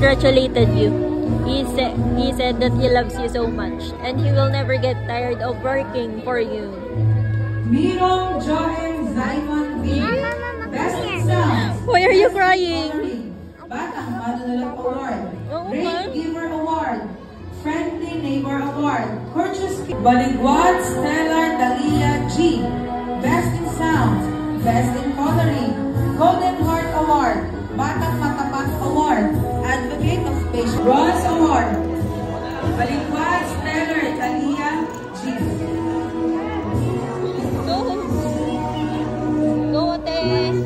congratulated you. He said that he loves you so much and he will never get tired of working for you. Mirong Joel Zaimon V. Best in Sound. Why are you crying? Batang Manunalang Award. Oh, Great Giver Award. Friendly Neighbor Award. Courteous Baligwad Stellar Dalia G. Best in Sound. Best in Coloring. Golden Heart Award. Batang Matapat Award. Advocate of Patient. Bronze Award. Baligwad Stellar Dalia G. Go, ate!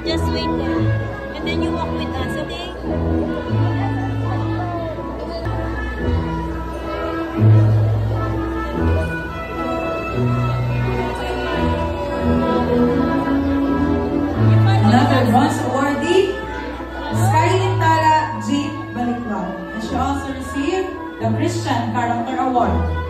Just wait there. And then you walk with us, okay? Another bronze awardee, Skylin Tala G. Balikwan. And she also received the Christian Character Award.